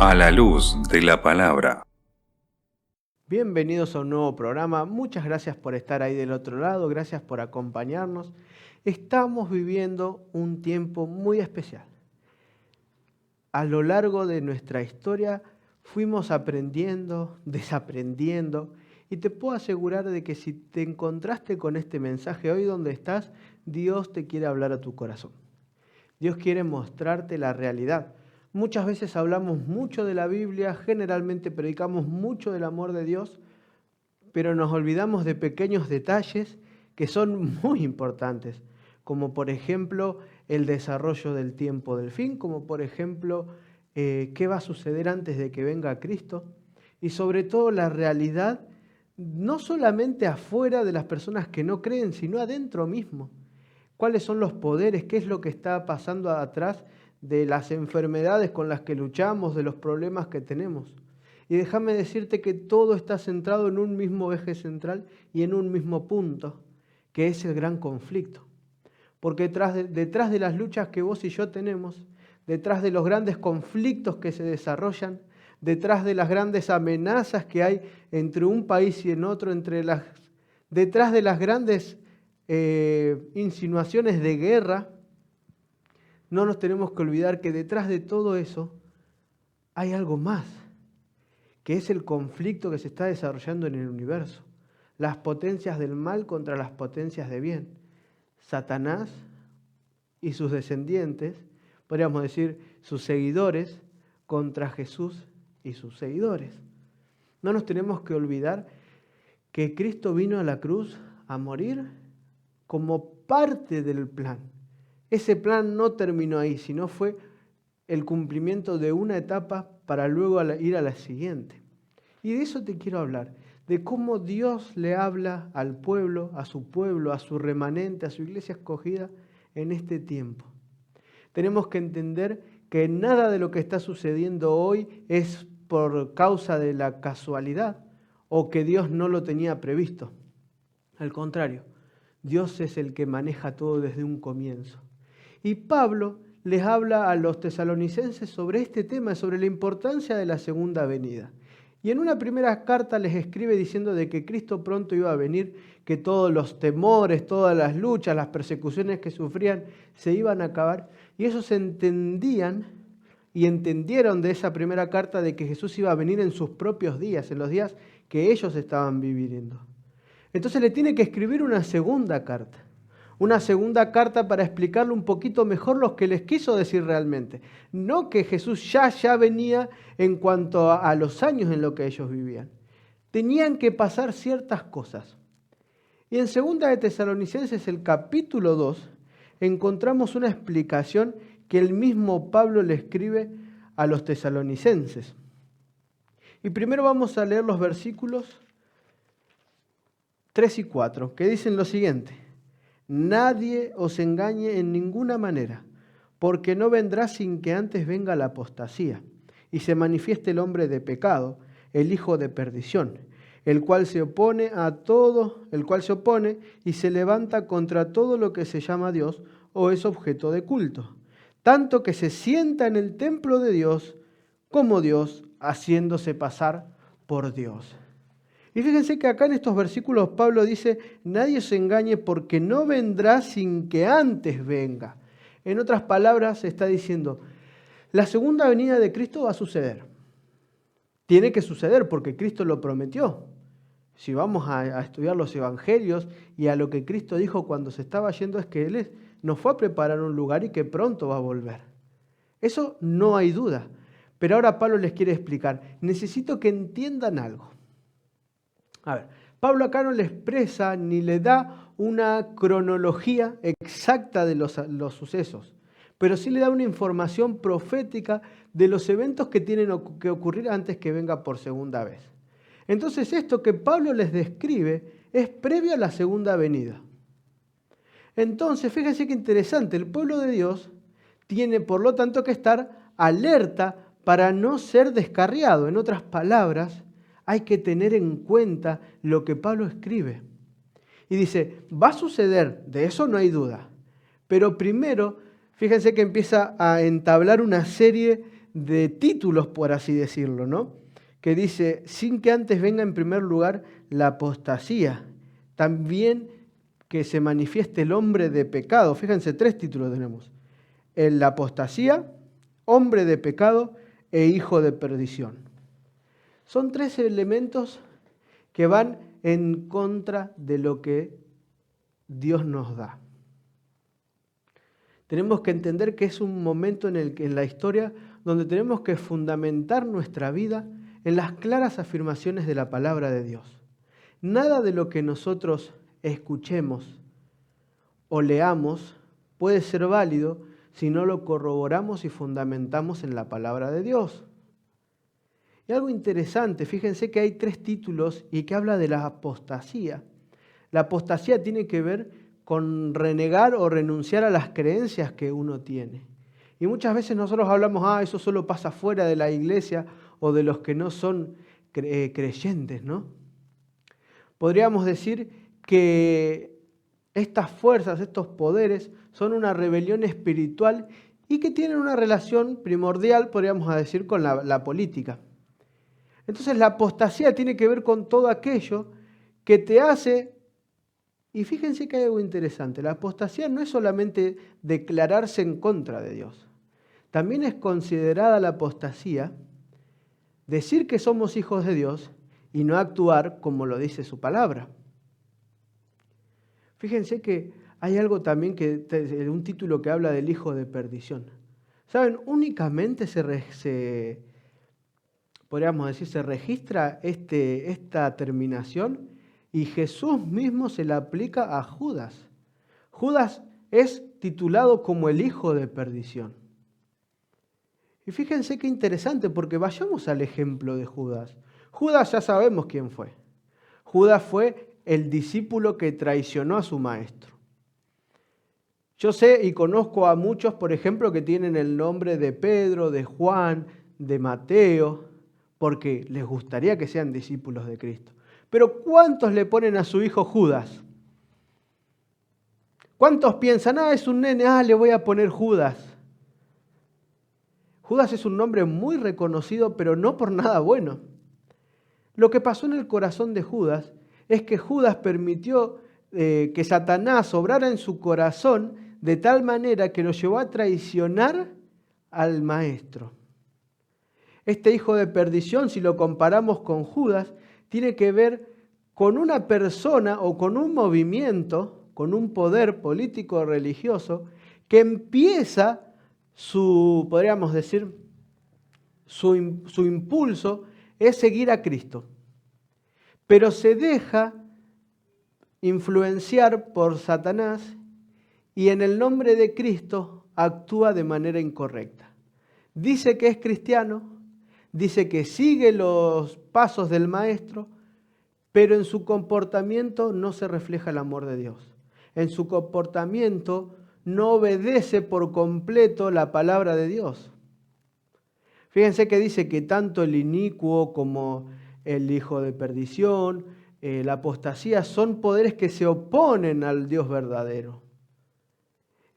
A la luz de la palabra. Bienvenidos a un nuevo programa. Muchas gracias por estar ahí del otro lado, gracias por acompañarnos. Estamos viviendo un tiempo muy especial. A lo largo de nuestra historia fuimos aprendiendo, desaprendiendo, y te puedo asegurar de que si te encontraste con este mensaje hoy donde estás, Dios te quiere hablar a tu corazón. Dios quiere mostrarte la realidad. Muchas veces hablamos mucho de la Biblia, generalmente predicamos mucho del amor de Dios, pero nos olvidamos de pequeños detalles que son muy importantes, como por ejemplo el desarrollo del tiempo del fin, como por ejemplo qué va a suceder antes de que venga Cristo, y sobre todo la realidad no solamente afuera de las personas que no creen, sino adentro mismo. ¿Cuáles son los poderes? ¿Qué es lo que está pasando atrás de las enfermedades con las que luchamos, de los problemas que tenemos? Y déjame decirte que todo está centrado en un mismo eje central y en un mismo punto, que es el gran conflicto. Porque detrás de las luchas que vos y yo tenemos, detrás de los grandes conflictos que se desarrollan, detrás de las grandes amenazas que hay entre un país y en otro, detrás de las grandes insinuaciones de guerra, no nos tenemos que olvidar que detrás de todo eso hay algo más, que es el conflicto que se está desarrollando en el universo. Las potencias del mal contra las potencias de bien. Satanás y sus descendientes, podríamos decir sus seguidores, contra Jesús y sus seguidores. No nos tenemos que olvidar que Cristo vino a la cruz a morir como parte del plan. Ese plan no terminó ahí, sino fue el cumplimiento de una etapa para luego ir a la siguiente. Y de eso te quiero hablar, de cómo Dios le habla al pueblo, a su remanente, a su iglesia escogida en este tiempo. Tenemos que entender que nada de lo que está sucediendo hoy es por causa de la casualidad o que Dios no lo tenía previsto. Al contrario, Dios es el que maneja todo desde un comienzo. Y Pablo les habla a los tesalonicenses sobre este tema, sobre la importancia de la segunda venida. Y en una primera carta les escribe diciendo de que Cristo pronto iba a venir, que todos los temores, todas las luchas, las persecuciones que sufrían se iban a acabar. Y ellos entendían y entendieron de esa primera carta de que Jesús iba a venir en sus propios días, en los días que ellos estaban viviendo. Entonces le tiene que escribir una segunda carta para explicarle un poquito mejor lo que les quiso decir realmente. No que Jesús ya venía en cuanto a los años en lo que ellos vivían. Tenían que pasar ciertas cosas. Y en 2 de Tesalonicenses, el capítulo 2, encontramos una explicación que el mismo Pablo le escribe a los tesalonicenses. Y primero vamos a leer los versículos 3 y 4, que dicen lo siguiente: nadie os engañe en ninguna manera, porque no vendrá sin que antes venga la apostasía, y se manifieste el hombre de pecado, el hijo de perdición, el cual se opone y se levanta contra todo lo que se llama Dios o es objeto de culto, tanto que se sienta en el templo de Dios como Dios, haciéndose pasar por Dios. Y fíjense que acá en estos versículos Pablo dice, nadie se engañe porque no vendrá sin que antes venga. En otras palabras está diciendo, la segunda venida de Cristo va a suceder. Tiene que suceder porque Cristo lo prometió. Si vamos a estudiar los evangelios y a lo que Cristo dijo cuando se estaba yendo es que Él nos fue a preparar un lugar y que pronto va a volver. Eso no hay duda. Pero ahora Pablo les quiere explicar, necesito que entiendan algo. A ver, Pablo acá no le expresa ni le da una cronología exacta de los sucesos, pero sí le da una información profética de los eventos que tienen que ocurrir antes que venga por segunda vez. Entonces esto que Pablo les describe es previo a la segunda venida. Entonces, fíjense qué interesante, el pueblo de Dios tiene por lo tanto que estar alerta para no ser descarriado. En otras palabras, hay que tener en cuenta lo que Pablo escribe. Y dice, va a suceder, de eso no hay duda. Pero primero, fíjense que empieza a entablar una serie de títulos, por así decirlo, ¿no? Que dice, sin que antes venga en primer lugar la apostasía, también que se manifieste el hombre de pecado. Fíjense, 3 títulos tenemos. La apostasía, hombre de pecado e hijo de perdición. Son 3 elementos que van en contra de lo que Dios nos da. Tenemos que entender que es un momento en la historia donde tenemos que fundamentar nuestra vida en las claras afirmaciones de la palabra de Dios. Nada de lo que nosotros escuchemos o leamos puede ser válido si no lo corroboramos y fundamentamos en la palabra de Dios. Y algo interesante, fíjense que hay 3 títulos y que habla de la apostasía. La apostasía tiene que ver con renegar o renunciar a las creencias que uno tiene. Y muchas veces nosotros hablamos, eso solo pasa fuera de la iglesia o de los que no son creyentes, ¿no? Podríamos decir que estas fuerzas, estos poderes, son una rebelión espiritual y que tienen una relación primordial, podríamos decir, con la política. Entonces la apostasía tiene que ver con todo aquello que te hace. Y fíjense que hay algo interesante, la apostasía no es solamente declararse en contra de Dios, también es considerada la apostasía decir que somos hijos de Dios y no actuar como lo dice su palabra. Fíjense que hay algo también, un título que habla del hijo de perdición. ¿Saben? Únicamente podríamos decir, se registra esta terminación y Jesús mismo se la aplica a Judas. Judas es titulado como el hijo de perdición. Y fíjense qué interesante, porque vayamos al ejemplo de Judas. Judas ya sabemos quién fue. Judas fue el discípulo que traicionó a su maestro. Yo sé y conozco a muchos, por ejemplo, que tienen el nombre de Pedro, de Juan, de Mateo, porque les gustaría que sean discípulos de Cristo. Pero ¿cuántos le ponen a su hijo Judas? ¿Cuántos piensan, es un nene, le voy a poner Judas? Judas es un nombre muy reconocido, pero no por nada bueno. Lo que pasó en el corazón de Judas es que Judas permitió que Satanás obrara en su corazón de tal manera que lo llevó a traicionar al maestro. Este hijo de perdición, si lo comparamos con Judas, tiene que ver con una persona o con un movimiento, con un poder político o religioso que empieza podríamos decir, su impulso es seguir a Cristo, pero se deja influenciar por Satanás y en el nombre de Cristo actúa de manera incorrecta. Dice que es cristiano, dice que sigue los pasos del maestro, pero en su comportamiento no se refleja el amor de Dios. En su comportamiento no obedece por completo la palabra de Dios. Fíjense que dice que tanto el inicuo como el hijo de perdición, la apostasía, son poderes que se oponen al Dios verdadero.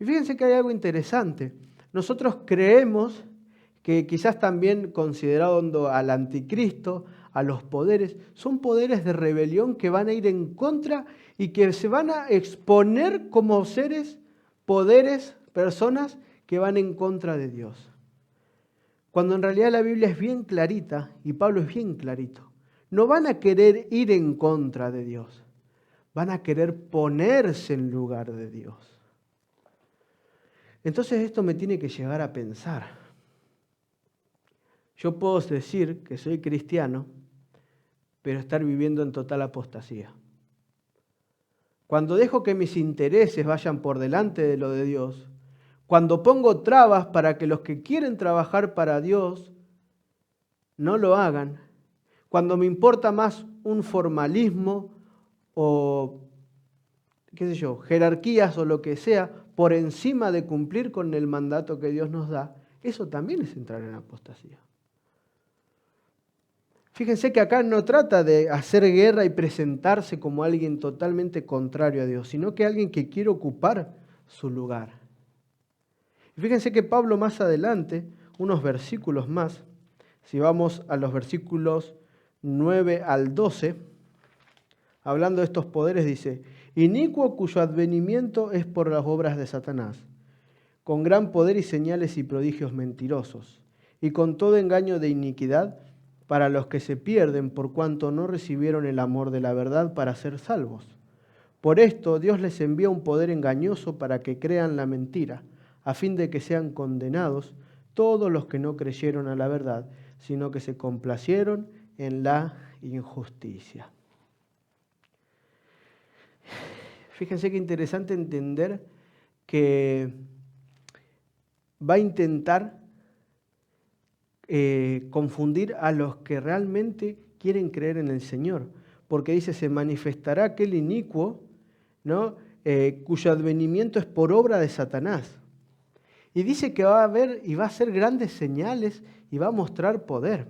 Y fíjense que hay algo interesante. Nosotros creemos que quizás también considerando al anticristo, a los poderes, son poderes de rebelión que van a ir en contra y que se van a exponer como seres, poderes, personas que van en contra de Dios. Cuando en realidad la Biblia es bien clarita y Pablo es bien clarito. No van a querer ir en contra de Dios, van a querer ponerse en lugar de Dios. Entonces esto me tiene que llevar a pensar. Yo puedo decir que soy cristiano, pero estar viviendo en total apostasía. Cuando dejo que mis intereses vayan por delante de lo de Dios, cuando pongo trabas para que los que quieren trabajar para Dios no lo hagan, cuando me importa más un formalismo o, jerarquías o lo que sea, por encima de cumplir con el mandato que Dios nos da, eso también es entrar en apostasía. Fíjense que acá no trata de hacer guerra y presentarse como alguien totalmente contrario a Dios, sino que alguien que quiere ocupar su lugar. Y fíjense que Pablo más adelante unos versículos más. Si vamos a los versículos 9 al 12, hablando de estos poderes, dice: inicuo cuyo advenimiento es por las obras de Satanás, con gran poder y señales y prodigios mentirosos, y con todo engaño de iniquidad para los que se pierden por cuanto no recibieron el amor de la verdad para ser salvos. Por esto Dios les envía un poder engañoso para que crean la mentira, a fin de que sean condenados todos los que no creyeron a la verdad, sino que se complacieron en la injusticia. Fíjense qué interesante entender que va a intentar confundir a los que realmente quieren creer en el Señor, porque dice: se manifestará aquel inicuo, ¿no? Cuyo advenimiento es por obra de Satanás. Y dice que va a haber y va a hacer grandes señales y va a mostrar poder.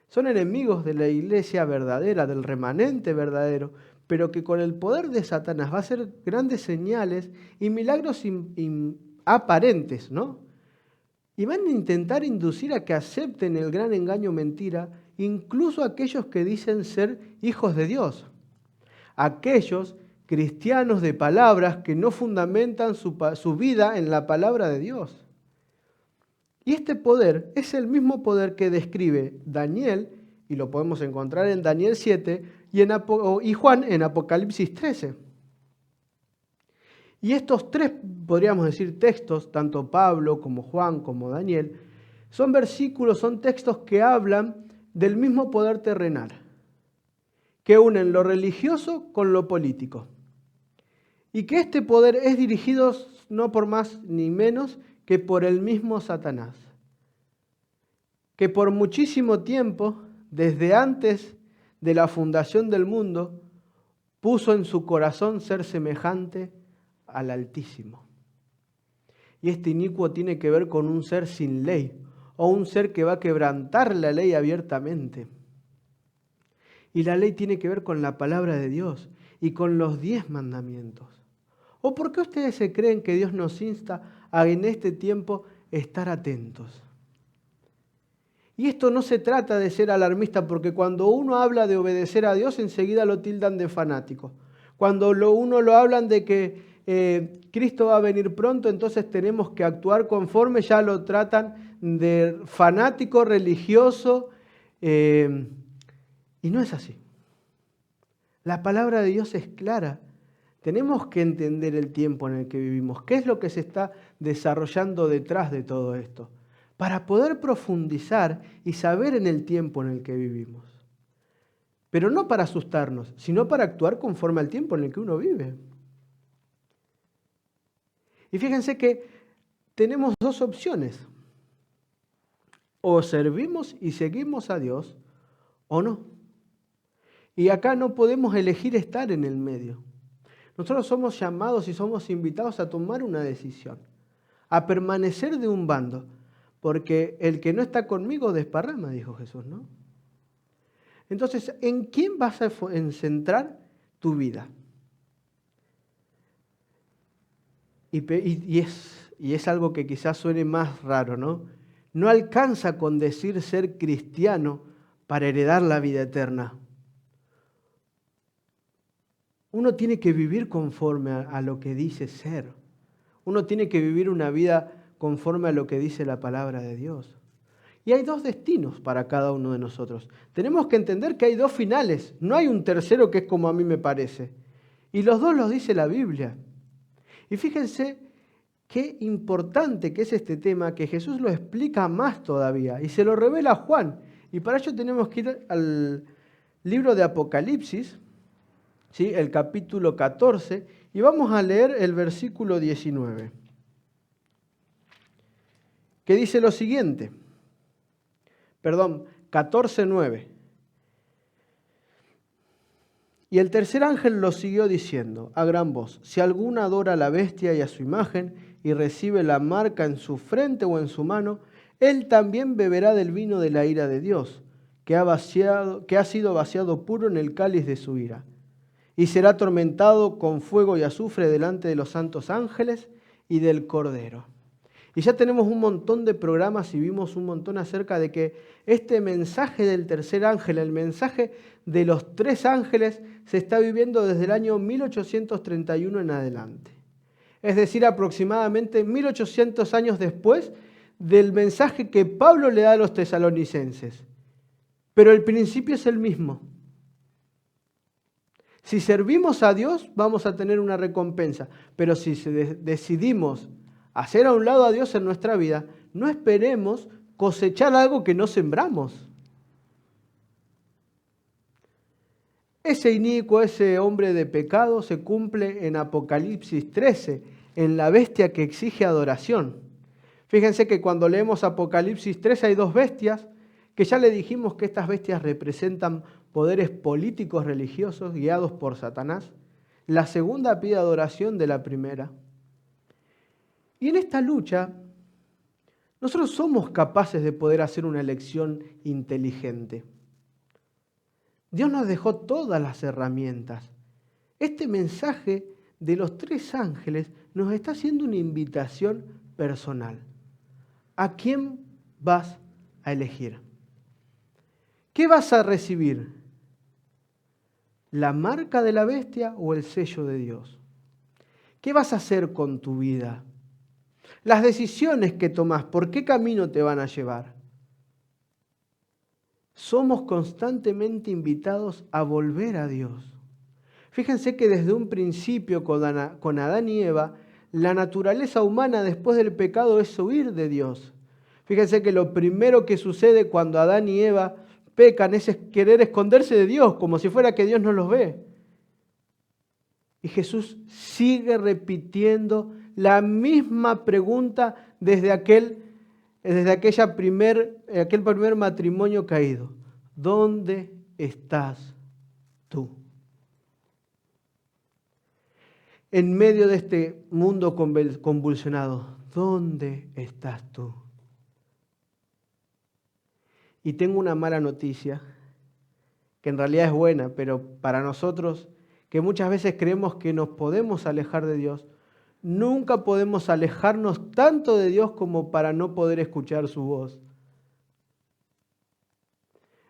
Son enemigos de la iglesia verdadera, del remanente verdadero, pero que con el poder de Satanás va a hacer grandes señales y milagros aparentes, ¿no? Y van a intentar inducir a que acepten el gran engaño mentira, incluso aquellos que dicen ser hijos de Dios. Aquellos cristianos de palabras que no fundamentan su vida en la palabra de Dios. Y este poder es el mismo poder que describe Daniel, y lo podemos encontrar en Daniel 7 y Juan en Apocalipsis 13. Y estos tres, podríamos decir, textos, tanto Pablo como Juan como Daniel, son versículos, son textos que hablan del mismo poder terrenal, que unen lo religioso con lo político. Y que este poder es dirigido no por más ni menos que por el mismo Satanás, que por muchísimo tiempo, desde antes de la fundación del mundo, puso en su corazón ser semejante al Altísimo. Y este inicuo tiene que ver con un ser sin ley, o un ser que va a quebrantar la ley abiertamente. Y la ley tiene que ver con la palabra de Dios y con los 10 mandamientos. ¿O por qué ustedes se creen que Dios nos insta a en este tiempo estar atentos? Y esto no se trata de ser alarmista, porque cuando uno habla de obedecer a Dios, enseguida lo tildan de fanático. Cuando uno lo hablan de que Cristo va a venir pronto, entonces tenemos que actuar conforme, ya lo tratan de fanático, religioso, y no es así. La palabra de Dios es clara. Tenemos que entender el tiempo en el que vivimos, qué es lo que se está desarrollando detrás de todo esto, para poder profundizar y saber en el tiempo en el que vivimos. Pero no para asustarnos, sino para actuar conforme al tiempo en el que uno vive. Y fíjense que tenemos dos opciones: o servimos y seguimos a Dios, o no. Y acá no podemos elegir estar en el medio. Nosotros somos llamados y somos invitados a tomar una decisión, a permanecer de un bando, porque el que no está conmigo desparrama, dijo Jesús, ¿no? Entonces, ¿en quién vas a centrar tu vida? Y es algo que quizás suene más raro, ¿no? No alcanza con decir ser cristiano para heredar la vida eterna. Uno tiene que vivir conforme a lo que dice ser. Uno tiene que vivir una vida conforme a lo que dice la palabra de Dios. Y hay dos destinos para cada uno de nosotros. Tenemos que entender que hay dos finales. No hay un tercero que es como a mí me parece. Y los dos los dice la Biblia. Y fíjense qué importante que es este tema, que Jesús lo explica más todavía. Y se lo revela a Juan. Y para ello tenemos que ir al libro de Apocalipsis, ¿sí? El capítulo 14, y vamos a leer el versículo 19, que dice lo siguiente, 14:9. Y el tercer ángel lo siguió diciendo a gran voz: si alguno adora a la bestia y a su imagen y recibe la marca en su frente o en su mano, él también beberá del vino de la ira de Dios, que ha sido vaciado puro en el cáliz de su ira. Y será atormentado con fuego y azufre delante de los santos ángeles y del Cordero. Y ya tenemos un montón de programas y vimos un montón acerca de que este mensaje del tercer ángel, el mensaje de los tres ángeles, se está viviendo desde el año 1831 en adelante. Es decir, aproximadamente 1800 años después del mensaje que Pablo le da a los tesalonicenses. Pero el principio es el mismo. Si servimos a Dios, vamos a tener una recompensa. Pero si decidimos hacer a un lado a Dios en nuestra vida, no esperemos cosechar algo que no sembramos. Ese inicuo, ese hombre de pecado se cumple en Apocalipsis 13, en la bestia que exige adoración. Fíjense que cuando leemos Apocalipsis 13 hay dos bestias, que ya le dijimos que estas bestias representan poderes políticos religiosos guiados por Satanás. La segunda pide adoración de la primera. Y en esta lucha, nosotros somos capaces de poder hacer una elección inteligente. Dios nos dejó todas las herramientas. Este mensaje de los tres ángeles nos está haciendo una invitación personal. ¿A quién vas a elegir? ¿Qué vas a recibir? ¿La marca de la bestia o el sello de Dios? ¿Qué vas a hacer con tu vida? Las decisiones que tomás, ¿por qué camino te van a llevar? Somos constantemente invitados a volver a Dios. Fíjense que desde un principio con Adán y Eva, la naturaleza humana después del pecado es huir de Dios. Fíjense que lo primero que sucede cuando Adán y Eva pecan es querer esconderse de Dios, como si fuera que Dios no los ve. Y Jesús sigue repitiendo la misma pregunta desde aquel primer matrimonio caído. ¿Dónde estás tú? En medio de este mundo convulsionado, ¿dónde estás tú? Y tengo una mala noticia, que en realidad es buena, pero para nosotros, que muchas veces creemos que nos podemos alejar de Dios, nunca podemos alejarnos tanto de Dios como para no poder escuchar su voz.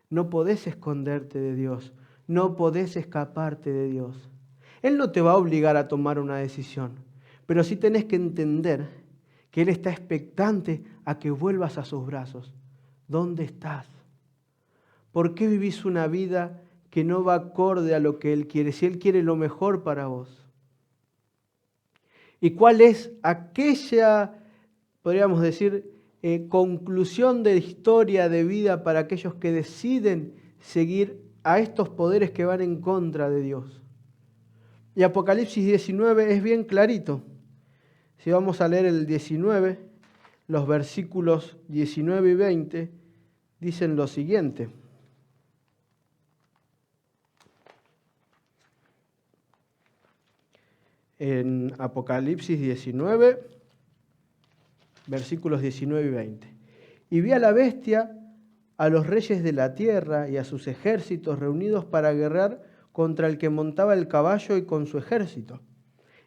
No podés esconderte de Dios, no podés escaparte de Dios. Él no te va a obligar a tomar una decisión, pero sí tenés que entender que Él está expectante a que vuelvas a sus brazos. ¿Dónde estás? ¿Por qué vivís una vida que no va acorde a lo que Él quiere? Si Él quiere lo mejor para vos. ¿Y cuál es aquella, podríamos decir, conclusión de historia de vida para aquellos que deciden seguir a estos poderes que van en contra de Dios? Y Apocalipsis 19 es bien clarito. Si vamos a leer el 19, los versículos 19 y 20 dicen lo siguiente. En Apocalipsis 19, versículos 19 y 20. Y vi a la bestia, a los reyes de la tierra y a sus ejércitos reunidos para guerrear contra el que montaba el caballo y con su ejército.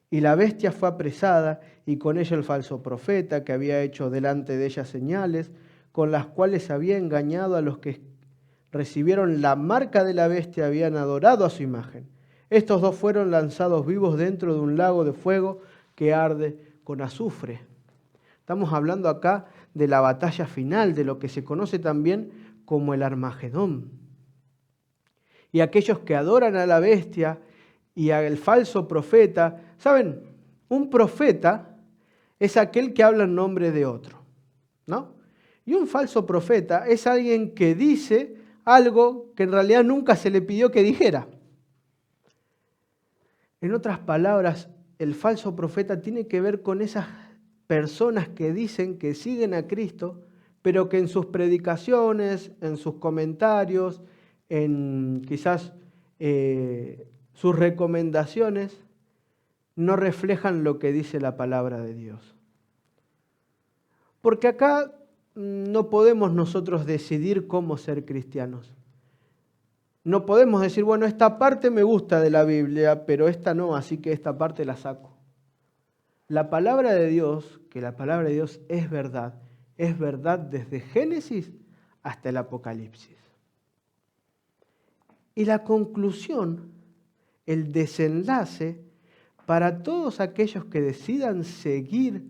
Y la bestia fue apresada, y con ella el falso profeta, que había hecho delante de ella señales, con las cuales había engañado a los que recibieron la marca de la bestia, habían adorado a su imagen. Estos dos fueron lanzados vivos dentro de un lago de fuego que arde con azufre. Estamos hablando acá de la batalla final, de lo que se conoce también como el Armagedón. Y aquellos que adoran a la bestia y al falso profeta, ¿saben? Un profeta es aquel que habla en nombre de otro, ¿no? Y un falso profeta es alguien que dice algo que en realidad nunca se le pidió que dijera. En otras palabras, el falso profeta tiene que ver con esas personas que dicen que siguen a Cristo, pero que en sus predicaciones, en sus comentarios, en quizás sus recomendaciones, no reflejan lo que dice la palabra de Dios. Porque acá no podemos nosotros decidir cómo ser cristianos. No podemos decir, bueno, esta parte me gusta de la Biblia, pero esta no, así que esta parte la saco. la palabra de Dios, que la palabra de Dios es verdad desde Génesis hasta el Apocalipsis. Y la conclusión, el desenlace para todos aquellos que decidan seguir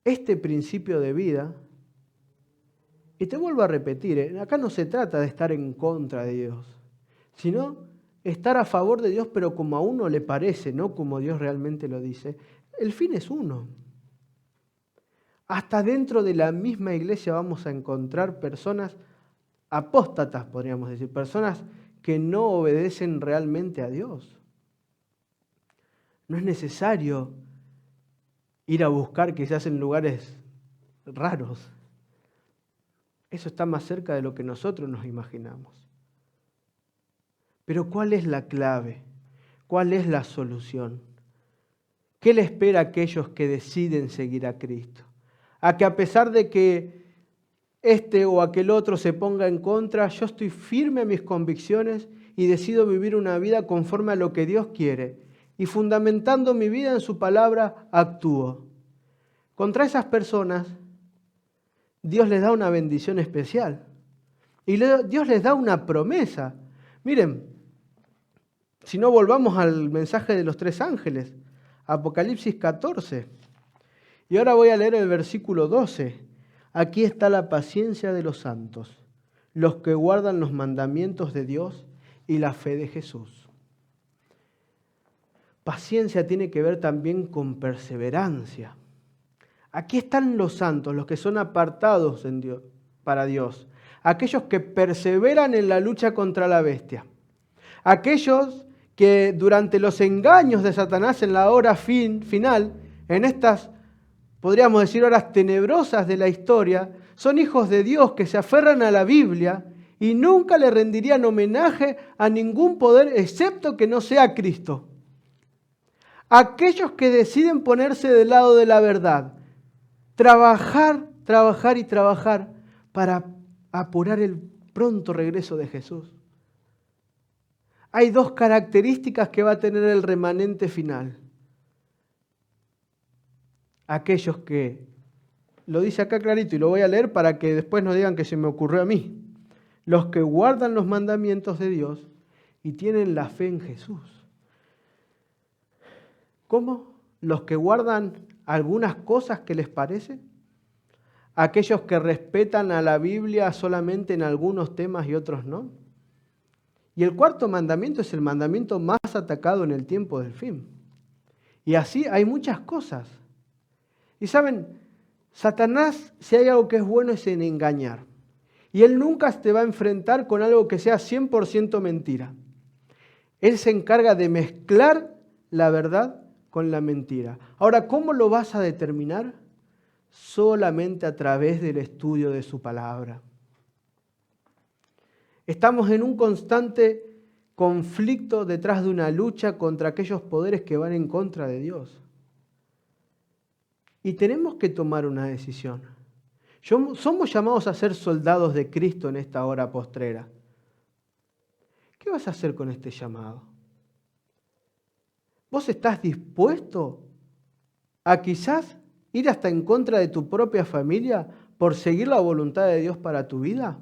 este principio de vida, y te vuelvo a repetir, acá no se trata de estar en contra de Dios, sino estar a favor de Dios, pero como a uno le parece, no como Dios realmente lo dice. El fin es uno. Hasta dentro de la misma iglesia vamos a encontrar personas apóstatas, podríamos decir, personas que no obedecen realmente a Dios. No es necesario ir a buscar quizás en lugares raros. Eso está más cerca de lo que nosotros nos imaginamos. Pero ¿cuál es la clave? ¿Cuál es la solución? ¿Qué le espera a aquellos que deciden seguir a Cristo? A que a pesar de que este o aquel otro se ponga en contra, yo estoy firme a mis convicciones y decido vivir una vida conforme a lo que Dios quiere. Y fundamentando mi vida en su palabra, actúo. Contra esas personas, Dios les da una bendición especial. Y Dios les da una promesa. Miren, si no volvamos al mensaje de los 3 ángeles, Apocalipsis 14. Y ahora voy a leer el versículo 12. Aquí está la paciencia de los santos, los que guardan los mandamientos de Dios y la fe de Jesús. Paciencia tiene que ver también con perseverancia. Aquí están los santos, los que son apartados en Dios, para Dios. Aquellos que perseveran en la lucha contra la bestia. Aquellos que durante los engaños de Satanás en la hora final, en estas, podríamos decir, horas tenebrosas de la historia, son hijos de Dios que se aferran a la Biblia y nunca le rendirían homenaje a ningún poder excepto que no sea Cristo. Aquellos que deciden ponerse del lado de la verdad, trabajar para apurar el pronto regreso de Jesús. Hay 2 características que va a tener el remanente final. Aquellos que, lo dice acá clarito y lo voy a leer para que después no digan que se me ocurrió a mí, los que guardan los mandamientos de Dios y tienen la fe en Jesús. ¿Cómo? Los que guardan algunas cosas que les parece, aquellos que respetan a la Biblia solamente en algunos temas y otros no. Y el 4º mandamiento es el mandamiento más atacado en el tiempo del fin. Y así hay muchas cosas. Y saben, Satanás, si hay algo que es bueno, es en engañar. Y él nunca te va a enfrentar con algo que sea 100% mentira. Él se encarga de mezclar la verdad con la mentira. Ahora, ¿cómo lo vas a determinar? Solamente a través del estudio de su palabra. Estamos en un constante conflicto detrás de una lucha contra aquellos poderes que van en contra de Dios. Y tenemos que tomar una decisión. Somos llamados a ser soldados de Cristo en esta hora postrera. ¿Qué vas a hacer con este llamado? ¿Vos estás dispuesto a quizás ir hasta en contra de tu propia familia por seguir la voluntad de Dios para tu vida?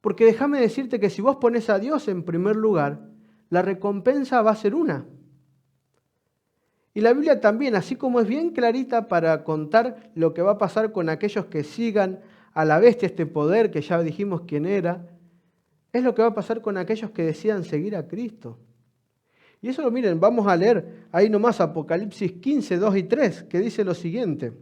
Porque déjame decirte que si vos pones a Dios en primer lugar, la recompensa va a ser una. Y la Biblia también, así como es bien clarita para contar lo que va a pasar con aquellos que sigan a la bestia, este poder que ya dijimos quién era, es lo que va a pasar con aquellos que decidan seguir a Cristo. Y eso lo miren, vamos a leer ahí nomás Apocalipsis 15, 2 y 3, que dice lo siguiente.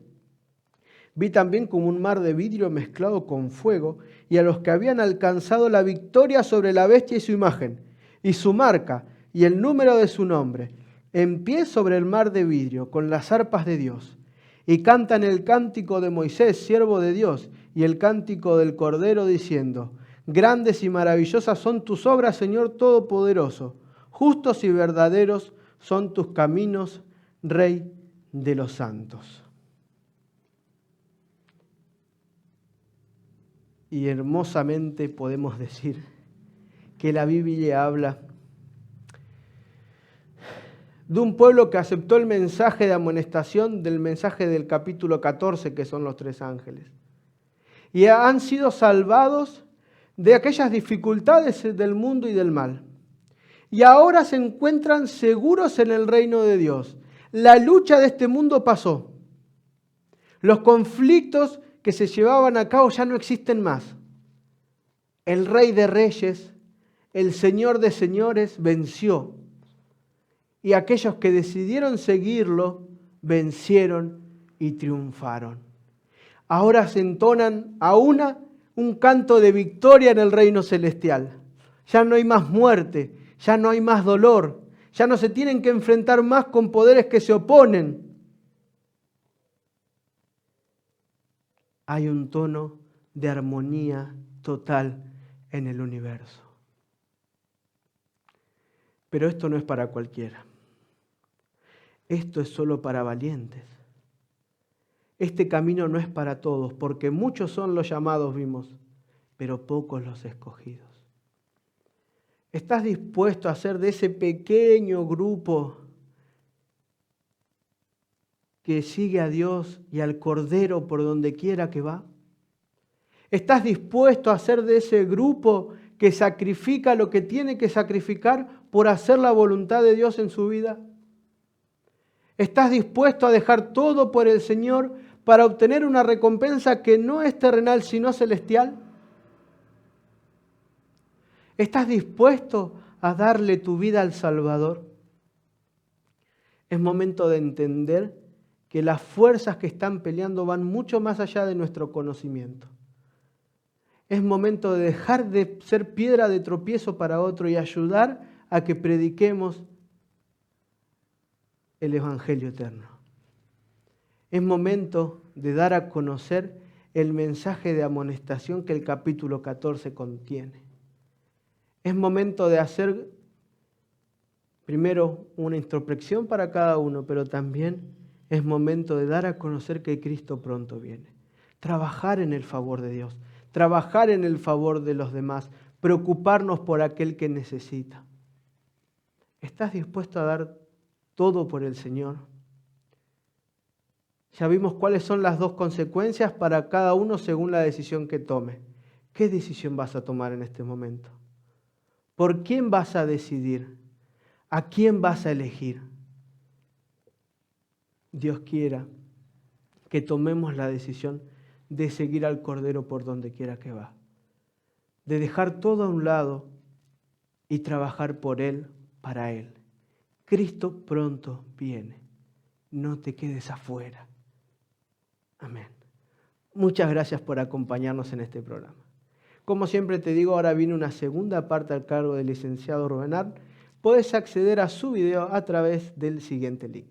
Vi también como un mar de vidrio mezclado con fuego, y a los que habían alcanzado la victoria sobre la bestia y su imagen, y su marca, y el número de su nombre, en pie sobre el mar de vidrio, con las arpas de Dios, y cantan el cántico de Moisés, siervo de Dios, y el cántico del Cordero, diciendo: Grandes y maravillosas son tus obras, Señor Todopoderoso, justos y verdaderos son tus caminos, Rey de los santos. Y hermosamente podemos decir que la Biblia habla de un pueblo que aceptó el mensaje de amonestación del mensaje del capítulo 14, que son los 3 ángeles. Y han sido salvados de aquellas dificultades del mundo y del mal. Y ahora se encuentran seguros en el reino de Dios. La lucha de este mundo pasó. Los conflictos que se llevaban a cabo ya no existen más. El Rey de Reyes, el Señor de Señores, venció. Y aquellos que decidieron seguirlo, vencieron y triunfaron. Ahora se entonan a un canto de victoria en el reino celestial. Ya no hay más muerte, ya no hay más dolor, ya no se tienen que enfrentar más con poderes que se oponen. Hay un tono de armonía total en el universo. Pero esto no es para cualquiera. Esto es solo para valientes. Este camino no es para todos, porque muchos son los llamados, vimos, pero pocos los escogidos. ¿Estás dispuesto a ser de ese pequeño grupo que sigue a Dios y al Cordero por donde quiera que va? ¿Estás dispuesto a ser de ese grupo que sacrifica lo que tiene que sacrificar por hacer la voluntad de Dios en su vida? ¿Estás dispuesto a dejar todo por el Señor para obtener una recompensa que no es terrenal sino celestial? ¿Estás dispuesto a darle tu vida al Salvador? Es momento de entender que las fuerzas que están peleando van mucho más allá de nuestro conocimiento. Es momento de dejar de ser piedra de tropiezo para otro y ayudar a que prediquemos el Evangelio eterno. Es momento de dar a conocer el mensaje de amonestación que el capítulo 14 contiene. Es momento de hacer primero una introspección para cada uno, pero también es momento de dar a conocer que Cristo pronto viene. Trabajar en el favor de Dios, trabajar en el favor de los demás, preocuparnos por aquel que necesita. ¿Estás dispuesto a dar todo por el Señor? Ya vimos cuáles son las 2 consecuencias para cada uno según la decisión que tome. ¿Qué decisión vas a tomar en este momento? ¿Por quién vas a decidir? ¿A quién vas a elegir? Dios quiera que tomemos la decisión de seguir al Cordero por donde quiera que va. De dejar todo a un lado y trabajar por Él, para Él. Cristo pronto viene. No te quedes afuera. Amén. Muchas gracias por acompañarnos en este programa. Como siempre te digo, ahora viene una segunda parte al cargo del licenciado Rubén Arlt. Puedes acceder a su video a través del siguiente link.